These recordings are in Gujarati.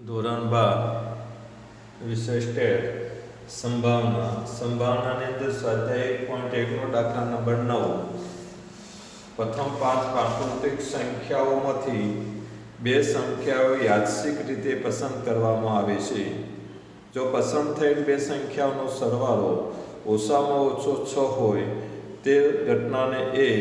ધોરણ 12 વિષય સ્ટેટ સંભાવનાની અંદર સ્વાધ્યાય 1.1 દાખલા નંબર 9 પ્રથમ 5 પ્રાકૃતિક સંખ્યાઓમાંથી બે સંખ્યાઓ યાદચ્છિક રીતે પસંદ કરવામાં આવે છે. જો પસંદ થયેલ બે સંખ્યાઓનો સરવાળો ઓછામાં ઓછો 6 હોય તે ઘટનાને A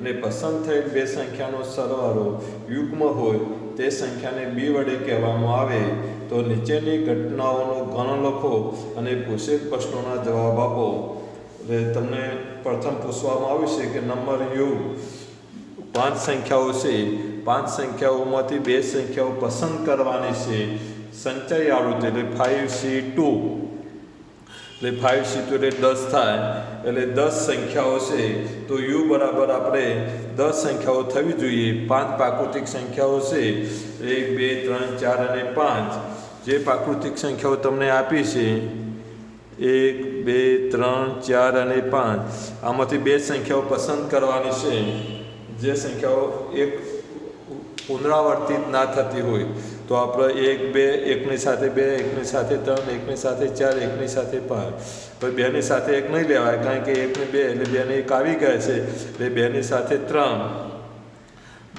અને પસંદ થયેલ બે સંખ્યાનો સરવાળો યુગ્મ હોય તે સંખ્યાને B વડે કહેવામાં આવે તો નીચેની ઘટનાઓનો ગણ લખો અને પૂછેલ પ્રશ્નોના જવાબ આપો. એટલે તમને પ્રથમ પૂછવામાં આવ્યું છે કે નંબર યુ 5 સંખ્યાઓ છે. 5 સંખ્યાઓમાંથી બે સંખ્યાઓ પસંદ કરવાની છે. સંચય આવૃત્તિ એટલે 5C2 એટલે 5C2 એટલે 10 થાય એટલે 10 સંખ્યાઓ છે. તો યુ બરાબર આપણે 10 સંખ્યાઓ થવી જોઈએ. 5 પ્રાકૃતિક સંખ્યાઓ છે 1 2 3 4 અને 5. જે પ્રાકૃતિક સંખ્યાઓ તમને આપી છે 1 2 3 4 અને 5 આમાંથી બે સંખ્યાઓ પસંદ કરવાની છે. જે સંખ્યાઓ એક પુનરાવર્તિત ના થતી હોય તો આપણે 1 2 એકની સાથે 2 એકની સાથે 3 એકની સાથે 4 એકની સાથે 5. તો બેની સાથે એક નહીં લેવાય કારણ કે 1 ને 2 એટલે બેને એક આવી ગયા છે એટલે બેની સાથે 3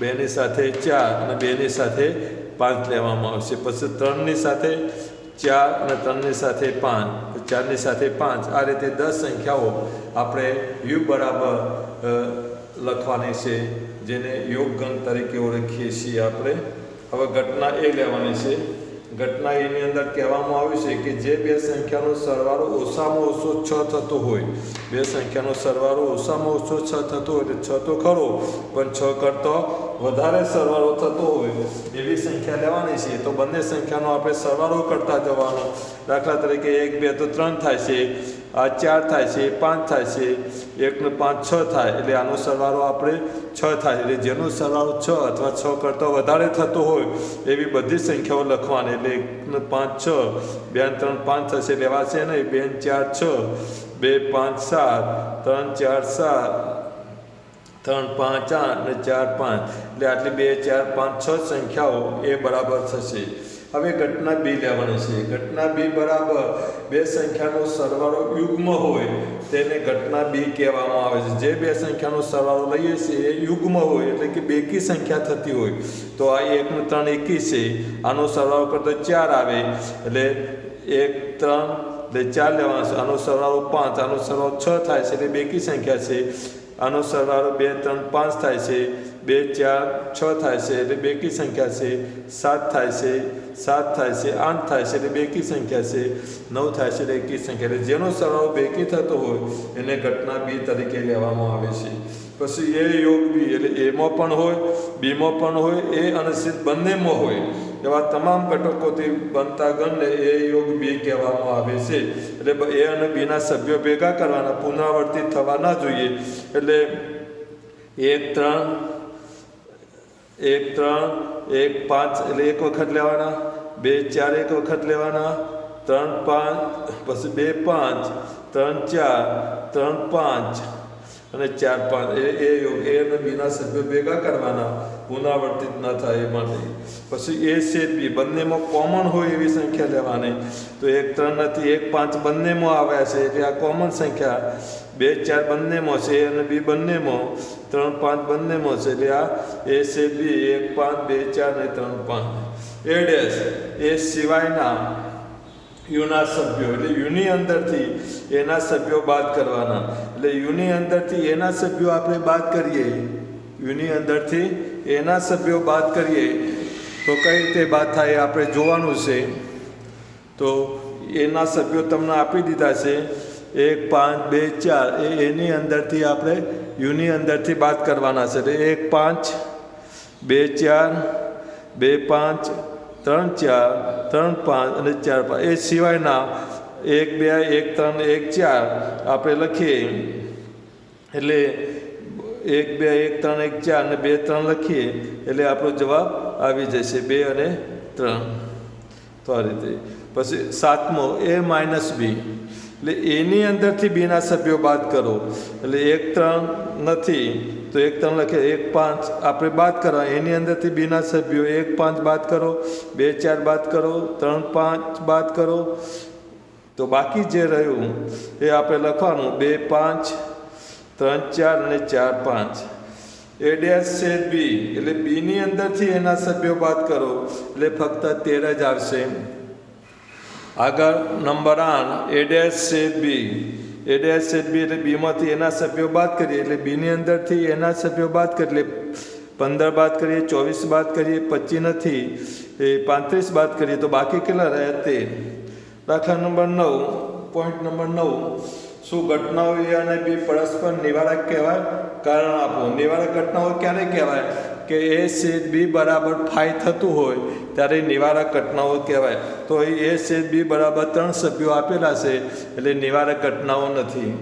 બેની સાથે 4 અને બેની સાથે 5 લેવામાં આવશે. પછી 3ની સાથે 4 અને 3ની સાથે 5 4ની સાથે 5 આ રીતે 10 સંખ્યાઓ આપણે યુ બરાબર લખવાની છે જેને યોગ ગણ તરીકે ઓળખીએ છીએ આપણે. હવે ઘટના એ લેવાની છે. ઘટના એની અંદર કહેવામાં આવ્યું છે કે જે બે સંખ્યાનો સરવાળો ઓછામાં ઓછો 6 થતો હોય બે સંખ્યાનો સરવાળો ઓછામાં ઓછો 6 થતો હોય એટલે 6 તો ખરો પણ 6 કરતો વધારે સરવાળો થતો હોય એવી સંખ્યા લેવાની છે. તો બંને સંખ્યાનો આપણે સરવાળો કરતા જવાનો. દાખલા તરીકે 1 2 તો 3 થાય છે, આ 4 થાય છે, 5 થાય છે, 1 ને 5 6 થાય એટલે આનો સરવાળો આપણે 6 થાય. એટલે જેનો સરવાળો 6 અથવા 6 કરતાં વધારે થતો હોય એવી બધી સંખ્યાઓ લખવાની. એટલે 1 ને 5 6, 2 ને 3 5 થશે લેવાશે નહીં, 2 ને 4 6, 2 5 7, 3 4 7, 3 5 8 અને 4 5 એટલે આટલી 2 4 5 6 સંખ્યાઓ એ બરાબર થશે. હવે ઘટના બી લેવાની છે. ઘટના બી બરાબર બે સંખ્યાનો સરવાળો યુગ્મ હોય તેને ઘટના બી કહેવામાં આવે છે. જે બે સંખ્યાનો સરવાળો લઈએ છીએ એ યુગ્મ હોય એટલે કે બેકી સંખ્યા થતી હોય. તો આ 1 ને 3 એકી છે, આનો સરવાળો કરતો 4 આવે એટલે 1 3 એટલે 4 લેવાનો છે. આનો સરવાળો 5, આનો સરવાળો 6 થાય છે એટલે બેકી સંખ્યા છે. આનો સરવાળો 2 3 5 થાય છે, 2 4 6 થાય છે એટલે બેકી સંખ્યા છે. 7 થાય છે, 7 થાય છે, 8 થાય છે એટલે બેકી સંખ્યા છે, 9 થાય છે એટલે એકી સંખ્યા. એટલે જેનો સરવાળો બેકી થતો હોય એને ઘટના બી તરીકે લેવામાં આવે છે. પછી એ યોગ બી એટલે એમાં પણ હોય બીમાં પણ હોય, એ અને સિદ્ધ બંનેમાં હોય એવા તમામ ઘટકોથી બનતા ગણને એ યોગ બી કહેવામાં આવે છે. એટલે એ અને બીના સભ્યો ભેગા કરવાના, પુનરાવર્તિત થવા ના જોઈએ. એટલે 1 3 1 3 1 5 એટલે એક વખત લેવાના, 2 4 એક વખત લેવાના, 3 5 પછી 2 5 3 4 3 5 અને 4 5 એ યોગ એ અને બીના સભ્યો ભેગા કરવાના, પુનરાવર્તિત ન થાય એ માટે. પછી એ છે બી બંનેમાં કોમન હોય એવી સંખ્યા લેવાની. તો 1 3 નથી, 1 5 બંનેમાં આવ્યા છે એટલે આ કોમન સંખ્યા. 2 4 બંનેમાં છે અને બી બંનેમાં, 3 5 બંનેમાં છે એટલે આ એ છે બી 1 5 2 4 અને 3 5. એ ડેશ એ સિવાયના યુના સભ્યો એટલે યુની અંદરથી એના સભ્યો બાદ કરવાના. એટલે યુની અંદરથી એના સભ્યો આપણે બાદ કરીએ, યુની અંદરથી એના સભ્યો બાદ કરીએ તો કઈ રીતે બાદ થાય આપણે જોવાનું છે. તો એના સભ્યો તમને આપી દીધા છે 1 5 2 4 એની અંદરથી આપણે યુની અંદરથી બાદ કરવાના છે. એટલે 1 5 2 4 2 5 3 4 3 5 અને 4 5 એ સિવાયના 1 2 1 3 1 4 આપણે લખીએ. એટલે 1 2 1 3 1 4 અને 2 3 લખીએ એટલે આપણો જવાબ આવી જશે 2 અને 3. તો આ રીતે. પછી 7મો એ માઇનસ બી એટલે એની અંદરથી બીના સભ્યો બાદ કરો. એટલે 1 3 નથી તો 1 3 લખે, 1 5 આપણે બાદ કરવા, એની અંદરથી બીના સભ્યો 1 5 બાદ કરો, 2 4 બાદ કરો, 3 5 બાદ કરો. તો બાકી જે રહ્યું એ આપણે લખવાનું 2 5 3 4 અને 4 5. A ડેશ છેદ બી એટલે બીની અંદરથી એના સભ્યો બાદ કરો એટલે ફક્ત 13 જ આવશે. આગળ નંબર 8 A ડેશ છેદ બી. A ડેશ છેદ બી એટલે બીમાંથી એના સભ્યો બાદ કરીએ એટલે બીની અંદરથી એના સભ્યો બાદ કરીએ એટલે 15 બાદ કરીએ, 24 બાદ કરીએ, 25 નથી એ 35 બાદ કરીએ તો બાકી કેટલા રહ્યા? 13. દાખલા નંબર 9 પોઈન્ટ નંબર 9 શું ઘટનાઓ એ અને બી પરસ્પર નિવારક કહેવાય? કારણ આપો. નિવારક ઘટનાઓ ક્યારે કહેવાય? કે A છેદ બી બરાબર 5 થતું હોય ત્યારે નિવારક ઘટનાઓ કહેવાય. તો A છેદ બી બરાબર 3 સભ્યો આપેલા છે એટલે નિવારક ઘટનાઓ નથી.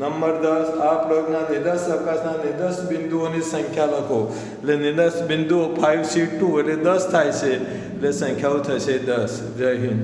નંબર 10 આ પ્રયોગના નિદર્શ અવકાશના નિદર્શ બિંદુઓની સંખ્યા લખો. એટલે નિદર્શ બિંદુઓ 5C2 એટલે 10 થાય છે એટલે સંખ્યાઓ થશે 10. જય હિન્દ.